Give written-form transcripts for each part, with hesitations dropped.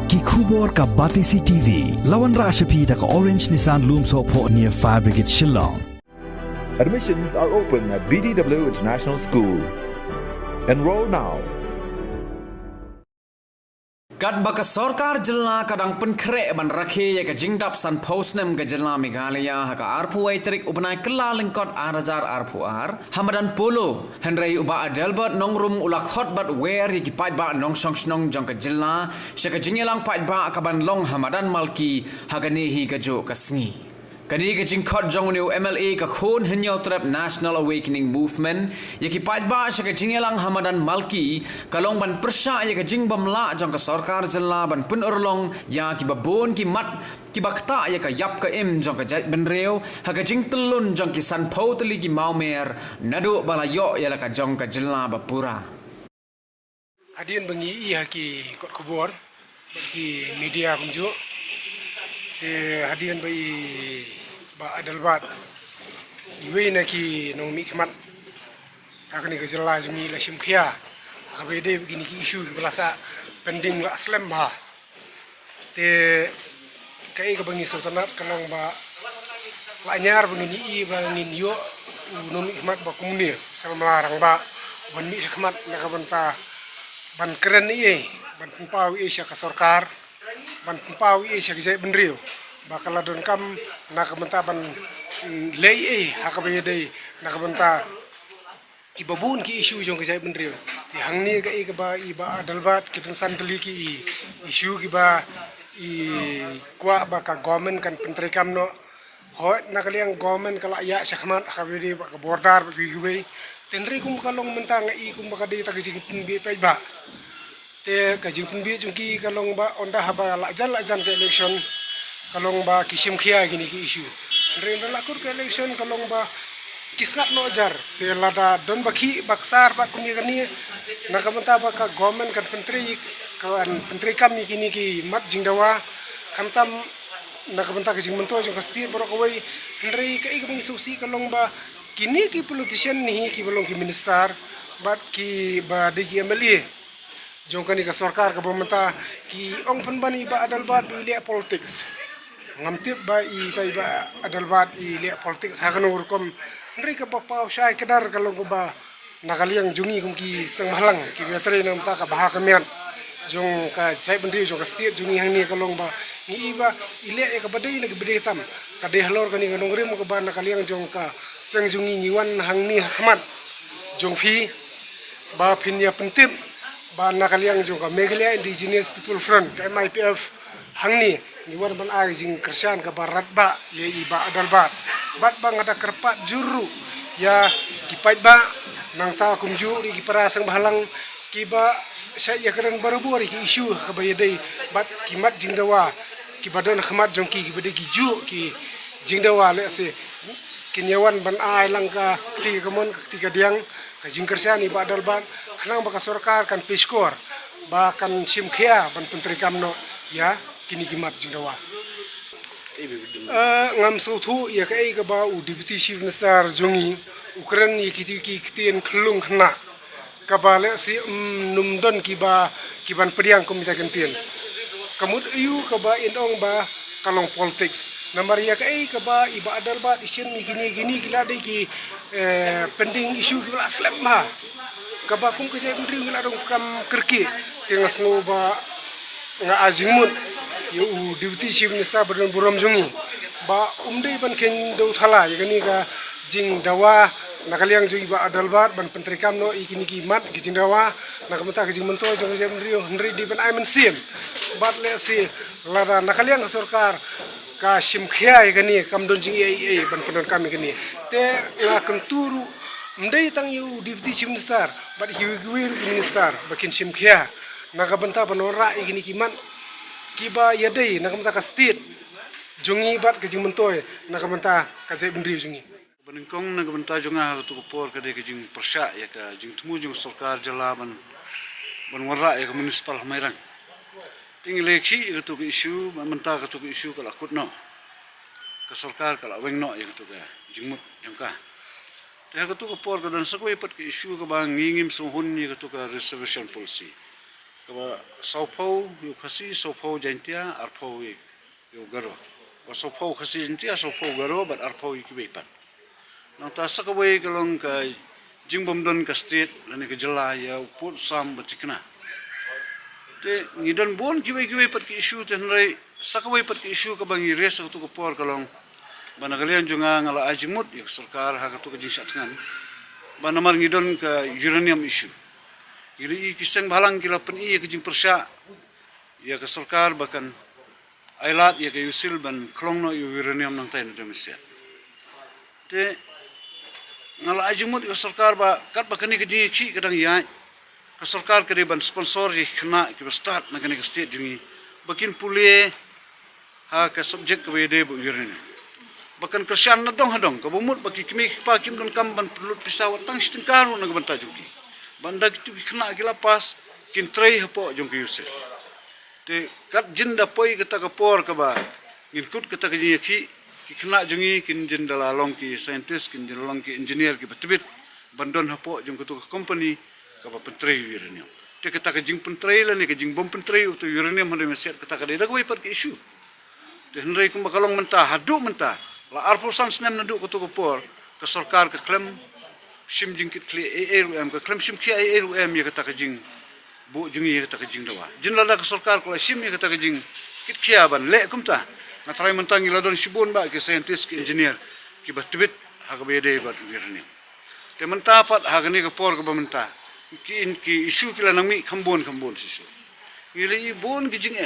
ki khubor ka Batisi TV lawan ra shapi da ka Orange Nissan Lumso pho near Fire Brigade Shillong. Admissions are open at BDW International School. Enroll now. Kat baka sorkar jela kadang penkrek ban rakhe ya ka jingdap san posnem ka jela Meghalaya ka arpu waitrik ubanai kela lengkot arajar arpu hamadan polo henrei uba adelbot nongrum ulakhot bat wer ki pait ba nong song snong jong ka jela shaka jingelang pait ba ka ban long hamadan malki haganehi ka jo ka sngi kani ka jingkhot jong new MLA ka khon henyo trap National Awakening Movement yaki pait ba shaka jingelang hamadan malki kalong ban persha ya ka jingbam la jong ka sarkar jela ban pun orlong ya ki babon ki mat ki bakta ya ka yap ka im jong ka jait ben reu ha ka jing telun jong ki san pho teli ki maumer nadu balayo ya la ka jong ka jela bapura Hadian bengi iya ki kot kubur bagi media kunju te hadian bai ba adalbat iwe na ki no mi khmat akani ke jela jumi la shimkhia abe de begini ki isu ki belasa pending la aslam ba te kai ka bengi sultanat kalong ba la nyar begini i ba ngin yo no mi khmat ba kumni sang melarang ba ban mi khmat na ka banta ban keren i ban pau i sya ka sarkar ban pau i sya ki benriu bakal adon kam nak benta ban lei hakabanya dei nak benta ki babun ki isu jong ki benriu ti hangni ka ba iba adalbat ki san teli ki isu ki ba i kwa ba ka government kan pentri kam no ho nak liang government kala ya syahmat hakabedi ba ka bordar bi gi tenri kum kalong menta ngai kum ba ka dei ta ki bi pa ba te ka jing bi jung ki kalong ba onda haba la jan ke election kalong ba kisim khia gini ki isu renda lakur ke election kalong ba kisngat no jar te lada don baki baksar ba kumi gani nakamanta ba ka government kan pentri kami kini ki mat jingdawa kantam nakamanta ka jingmento jong kasti boro kawai ndrei ka ikang susi kalong ba kini ki politician ni ki balong ki minister bat ki ba de ki MLA jong kani ka sarkar ka pementa ki ong penbani ba adalbat bi politics ngamtip ba i tai ba adalbat i le politics hakan urkom ndri ka ba pau syai kedar kalau ko ba nakaliang jungi kum ki sang malang ki betre nam ta ka bah kamian jong ka jai bendi jong ka state jungi hang ni kalong ba ni ba ile e ka badai le bede tam ka de halor ka ni nongri mo ka ba nakaliang jong ka sang jungi niwan hang ni hamat jong fi ba pinya pentip ba nakaliang jong ka Meghalaya Indigenous People Front ka MIPF hang ni niwan ban ay jing kersan ka barat ba ye iba adalbat bat ba ngada kerpat juru ya kipait ba nang ta kumju ri ki parasang bahalang ki ba saya keren barubur ki isu ka bayadai bat kimat jingdawa ki badon khmat jong ki bade ki ju ki jingdawa le se kinyawan ban ay lang ka ti kamon ti ka diang ka jing kersan iba adalbat khnang ba ka sarkar kan piskor ba kan simkhia ban pentri kamno ya kini kimat jingdawa ngam suthu ya kai ka ba u deputy chief minister jongi ukran yi kiti ki kitien khlung khna ka ba le si numdon ki ban pediang komite kentien kamut yu ka ba indong ba kalong politics namar ya kai ka ba iba adalbat isin ni gini gila de ki pending isu ki aslam ma ka ba kum ka jai bendri ngila dong kam kerki tengas ngo ba nga azingmut yu deputy chief minister badan buram jungi ba umdei ban ken do thala yagani ka jing dawa nakaliang jungi ba adalbat ban pentri kam no ikini ki mat ki jing dawa nakamata ki jing mento jong jam rio ndri di ban aimen sim bat le si lada nakaliang ka sarkar ka simkhia yagani kam don jing ai ban penon kami gani te la kenturu umdei tang yu deputy chief minister bat hiwi minister bakin simkhia nakabanta panora ikini ki mat kiba yadai nakamta ka state jungi bat ke jingmentoy nakamta ka zai bendri jungi beningkong nakamta junga tu por ka de ke jing persya ya ka jing temu jing sarkar jalaban ban warra ya ka municipal mairang ting eleksi itu ke isu menta ka tu isu kala kutno ka sarkar kala wengno ya tu ka jingmut jangka te ka tu por ka dan sakwe pat ke isu ka bang ngingim suhun ya ka tu ka reservation policy kaba saupau yu khasi saupau jantia arpau yu garo wa saupau khasi jantia saupau garo bat arpau yu kibepan nang ta sakawai kalong ka jingbom don ka state lani ka jela ya put sam batikna te ngidon bon kiwe pat ki issue ten rai sakawai pat ki issue ka bangi res tu ko por kalong banagalian junga ngala ajimut yak sarkar ha ka tu ka jinsat ngan banamar ngidon ka uranium issue iri kiseng balang kila pen iya kejing persya ya ke sarkar bahkan ailat ya ke yusil ban klongno uranium nang tain Indonesia te ngala ajimut ke sarkar ba kat bakani kejing ki kadang ya ke sarkar ke ban sponsor ji kena ke start nang kene ke state jungi bakin pulie ha ke subject ke wede bu uranium bahkan kersian na dong hadong ke bumut baki kimi pa kim don kam ban pelut pisawat tang stingkaru nang ban tajuki banda gitu kena gila pas kin tray hapo jong kiyuse te kat jinda poi kata kapor ka ba ngin kut kata ki kena jongi kin jinda la long ki scientist kin jinda long ki engineer ki betbit bandon hapo jong kutu company ka ba pentray uranium te kata ka jing pentray la ni ka jing bom pentray to uranium hande meset kata ka deda ko pat ki issue te hendrai kum bakalong menta hadu menta la arposan snem nadu kutu kapor ka sarkar ka klem sim jingkit kli ARUM ka klem sim ki ARUM ya kata ka jing bu jungi ya kata ka jing dawa jin lada ka sarkar ko sim ya kata ka jing kit kia ban le kumta na try mentangi ladon sibun ba ki scientist ki engineer ki batbit ha ka bede bat wirni te menta pat ha ka ni ka por ka bamenta ki issue ki lanang mi khambon sisu ngili bon ki jing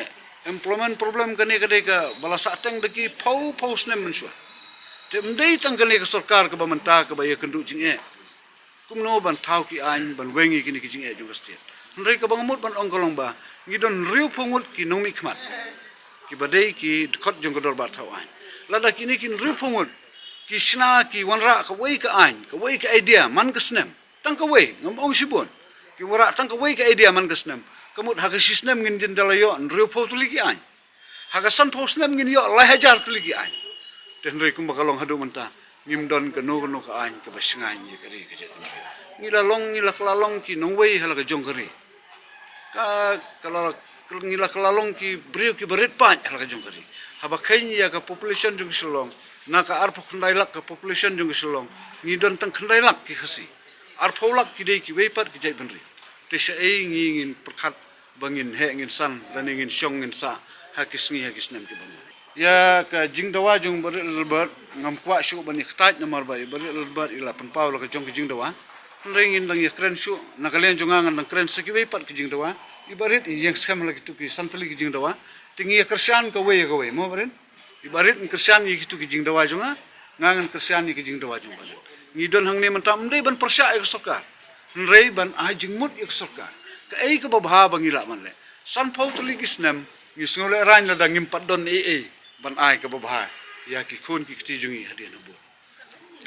employment problem ka ni ka de ka bala sateng deki pau snem mensua te mdei tang ka ni ka sarkar ka bamenta ka ba ya kendu jing kumno ban thau ki an ban wengi kini ki jing jong state ndai ka bangamut ban ongkolong ba ngidon riu phungut ki nomi khmat ki badai ki khot jong dor ba thau an lada kini kin riu phungut ki sna ki wanra ka wei ka idea man ka snem tang ka wei ngom ong sibon ki wara tang ka wei ka idea man ka snem kamut ha ka sisnem ngin jin dalayo riu phu tuli ki an ha ka san phu snem ngin yo la hajar tuli ki an ten rei kum bakalong hadu menta ngimdon ka no ka an ka basingan ye kari ka jet ngila kelalong ki nongwei hala ka jongkari ka kalau ngila kelalong ki brio ki berit pan hala ka jongkari haba kain ya ka population jong silong na ka arpo khandailak ka population jong silong ngidon tang khandailak ki khasi arpolak ki dei ki weipat ki jai benri te sa ei ngin perkat bangin he ngin san dan ngin syong ngin sa hakis nem ki bangun ya ka jingdawa jong berit lebat ngam kwa syu bani khtat namar bai berit lebat ila penpau la ka jong ki jingdawa ringin dang keren syu nakalian jongangan dang keren sekiwe pat ki jingdawa ibarit yang skam lagi tu ki santali ki jingdawa tingi kersian ka we mo barin ibarit kersian ki tu ki jingdawa jonga ngangan kersian ki jingdawa jong barin ngidon hang ne mentam ndai ban persya ek sarkar nrei ban a jingmut ek sarkar ka ei ka babha bangila man le san phau tuli ki snem ngi sngole ran la dang ngimpat don ban ai ka babha ya ki khun ki ti jungi hadian bu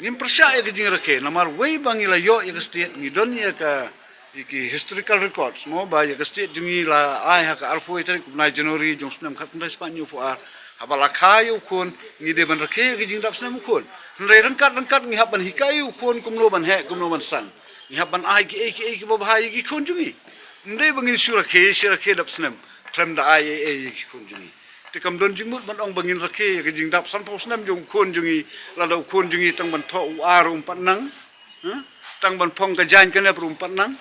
ngim persya ek jing rakhe namar wei bangila yo ek state ngidon ya ka iki historical records mo ba ya ka state jungi la ai ha ka arfu iter na January jong snem khat ndai spanyo fu ar habala khayu khun ngide ban rakhe ki jing dap snem khun nrei rangkat ngi haban hikayu khun kumno ban he kumno ban san ngi haban ai ki babha ki khun jungi ndai bangin sura khe dap snem klem da ai ki khun jungi te kam don jingmut ban ong bangin rakhe ki jing dap san pos nem jong khun jungi la do khun jungi tang ban tho ar pat nang tang ban phong ka jan ka ne pat nang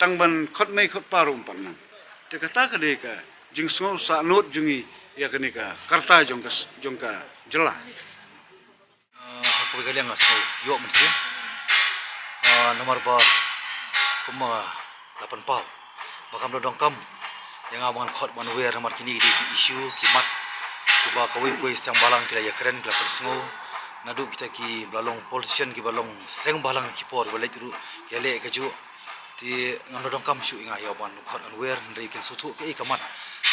tang ban khot mai khot parum pat nang te kata ka de ka jing so sa not jungi ya ka ni ka karta jong ka jela pagkali ang aso yo mensi nomor ba kuma 8 pau bakam dodong kam yang abangan khot ban wer nomor kini di isu kimat kuba kawin kuis yang balang kila ya keren kila persngo nadu kita ki balang politician ki balang seng balang ki por balai turu kele kaju ti ngam dodong kam syu inga ya ban khot an wer ndai kin sutu ke kamat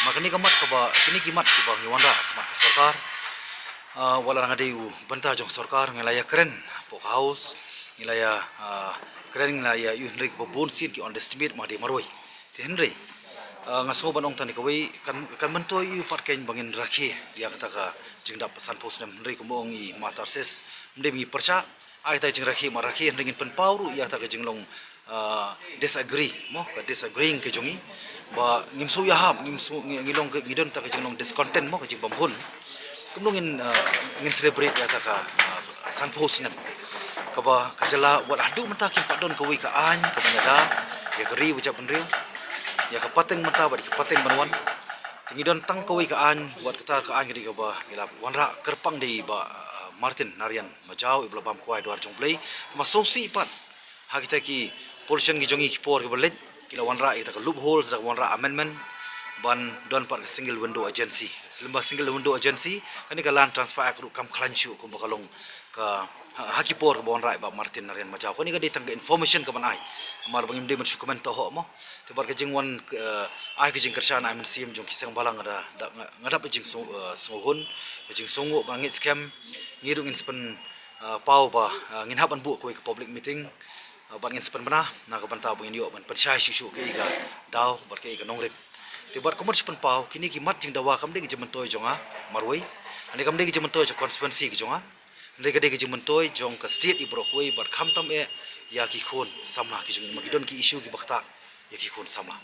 makani kamat kaba kini kimat ki bang wanda kamat sarkar wala ngadeu banta jong sarkar ngelaya keren pok house ngelaya keren ngelaya yu hendrik babon sin ki on the estimate ma de maroi si hendrik ngaso banong tani kawai kan mentoi yu patkain bangin rakhe dia kata ka jingdap san pos nem hendrik kumong i matarses mde mi persa ai ta jing rakhe ma rakhe hendringin pen pauru ya ta ka jinglong disagree mo ka disagreeing ke jongi ba ngimsu ya ham ngimsu ngilong ngidon ta kajing long discontent mo kajing bamhun kumlongin ngin celebrate ya ta ka san post nem ka ba kajala wat adu mata ki padon ka wi ka an ka banyada ya keri ucap penriu ya ka pateng mata ba ka pateng banwan ngidon tang ka wi ka an wat kata ka an kedi ka ba ngila wanra kerpang dei ba Martin Narian majau ibla bam kwai doar jongplay ma sosi pat ha kita ki pollution ki jongi ki por ki berlet kila wanra kita ka loopholes dak wanra amendment ban don par single window agency lemba single window agency kani ka land transfer act kam klanchu ko bakalong ka haki por ka wanra ba Martin Narian majau kani ka ditang information ka banai amar bangim de men dokumen to ho mo te bar ka jingwan ai ka jing kershan ai men sim jong kisang balang ada ngadap jing sohun jing songo bangit scam ngirung inspen pau ba ngin haban bu ko ke public meeting ban ngin spen bana na ka banta bangin yo ban persyai shu ke ga daw bar ke ga nongrip te bar komor spen pau kini ki mat jing dawa kam de ge jementoy jonga marwai ane kam de ge jementoy jo constituency ge jonga ande ge de ge jementoy jong ka state i brokoi bar kham tam e ya ki khon samna ki jong ma ki don ki issue ki bakta ya ki khon sama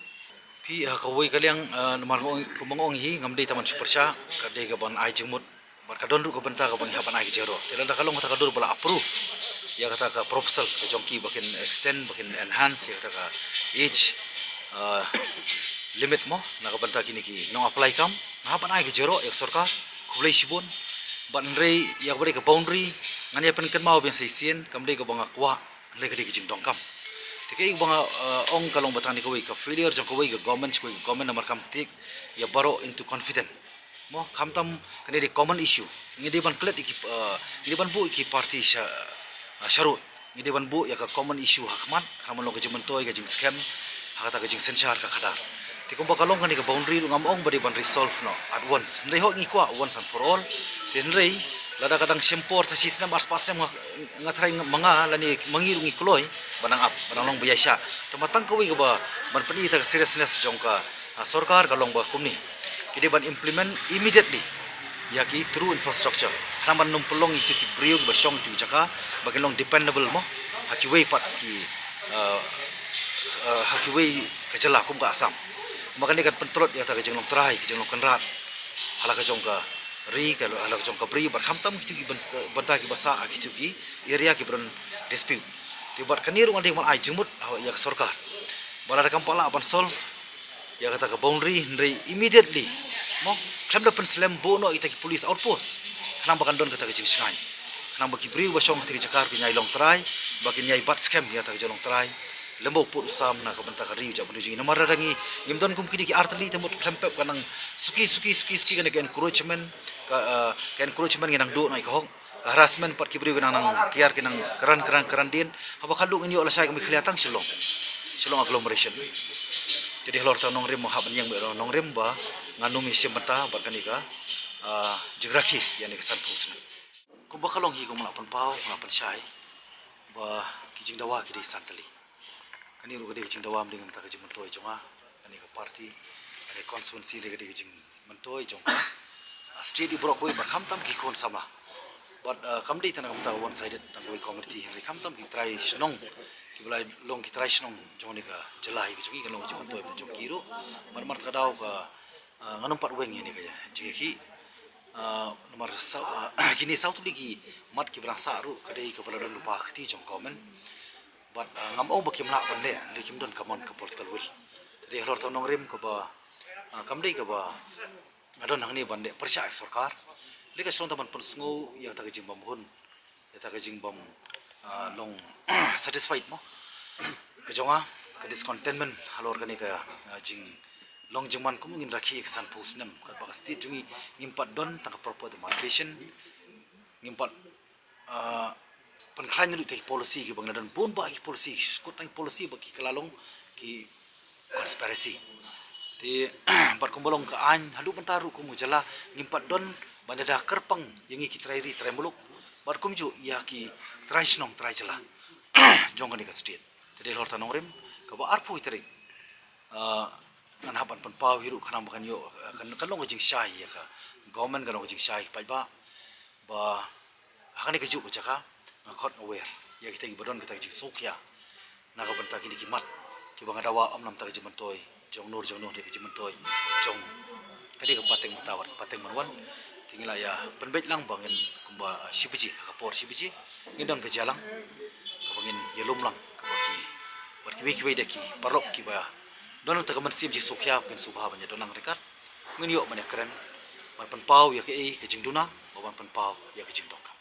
pi ka woi kaliang nomar ko mangong hi ngam de taman supersha ka de ga ban ai jengmut bar ka don ru ka banta ka bang haban ai jero te la kalong ta ka dur bala approve ya kata ka proposal ke jongki bakin extend bakin enhance ya kata ka age limit mo na ka banta kini ki no apply kam haban ai ke jero ya sarkar khulai sibon ban rei ya bari ka boundary ngani pen kan mau ben saisien kam dei ka banga kwa le ka dei jing dong kam tike banga ong kalong batang ni ko ka failure jong ko ka government namar kam tik ya baro into confident mo kam tam kani di common issue ngidi ban klet iki ngidi ban bu iki party syarut ngidi ban bu ya ka common issue hakman kana lo ka jementoy ka jing scam hakata ka jing sensar ka khadar tikum bakalong kani ka boundary ngam ong bari ban resolve no at once ndai ho ngi kwa once and for all tin rei lada kadang sempor sa sistem aspas nem ngatrai manga lani mangirungi kloy banang up banang long biasa tamatang kawi ka ba ban pani ta seriousness jongka sarkar kalong ba kumni kidi ban implement immediately yaki through infrastructure khaman num pelong itu ki priog ba shong ti jaka bagelong dependable mo haki way pat ki haki way kajala kum ka asam makani kan pentrot ya ta kajeng long trai kajeng long kanrat hala kajong ka ri kalau hala kajong ka pri bar khamtam ki banta ki basa ki ki area ki bron dispute tibat kanirung ande mal ai jemut ya sarkar balada kampala ban solve ya kata ka boundary ndai immediately mo khamda pen slam bono ita ki police outpost khnam bakan don kata ka jing sngai khnam baki briu ba shong ti jakar ki nyai long trai baki nyai bat scam ya ta ka long trai lembo pur usam na ka banta ka riu ja banu jing namar rangi ngimdon kum kini ki artli temut klempep kanang suki kana ka encroachment ka encroachment nginang do nai ka hong harassment pat ki briu kanang kiar kinang keran din haba khalung ini ola sai kami kelihatan silong agglomeration jadi lor ta nongrim mo haban yang bero nongrim ba nganu mi semata barkanika geografi yani kesan pusna ko bakalong hi ko mala pan pau mala pan sai ba kijing dawa ki di santali kani ru gede kijing dawa mding ta kijing mentoy jonga kani ka party ani constituency de gede kijing mentoy jonga state di brokoi ba khamtam ki kon sama but kamdi tanang ta one sided tangoi community hi khamtam ki try snong kibulai long ki try snong joni ka jelai ki jungi ka long jong toy jong kiro mar ka daw ka nganum pat weng ni kaya jeki nomor gini sautu lagi mat ki berasa ru kadai ka bala lupa khti jong komen but ngam ong bakim nak bande likim don kamon ka political will jadi lor ta nong rim ka ba kamdei ka ba ngadon hang ni bande persya sarkar leka song taman pun sngo ya ta ka jing bam hun ya ta ka jing bam long satisfied mo kejonga ke discontentment halor kani ka jing long jingman kum ngin rakhi eksan pusnem ka bakasti jungi ngimpat don tang proper demarcation ngimpat penklan ni te policy ki bang dan pun ba ki policy skot tang policy ba ki kalalong ki conspiracy ti bar kumbolong ka an halu pentaru kum jala ngimpat don bandada kerpang yangi ki trairi tremuluk bar kumju ya ki traisnong traijala jongani ka state tede lor tanong rim ka ba arpu iteri an hapan pan pau hiru khanam kan yo kan long jing shai ya ka government kan jing shai pai ba hakani ka ju jaka khot aware ya kita gi badon kita jing sokya na ka banta ki mat ki bang dawa om nam ta ji mantoy jong nur de ke jimentoy jong kadi ke pateng mutawar pateng manwan tinggal ya penbet lang bangin kumba sibiji kapor sibiji ngidang ke jalang kabangin yelum lang kabaki barki deki parok ki ba don ta kaman sim ji sokya ken subha banya donang rekat ngen yo mane keren man pen pau ya ke jing duna ban pen pau ya ke jing tongka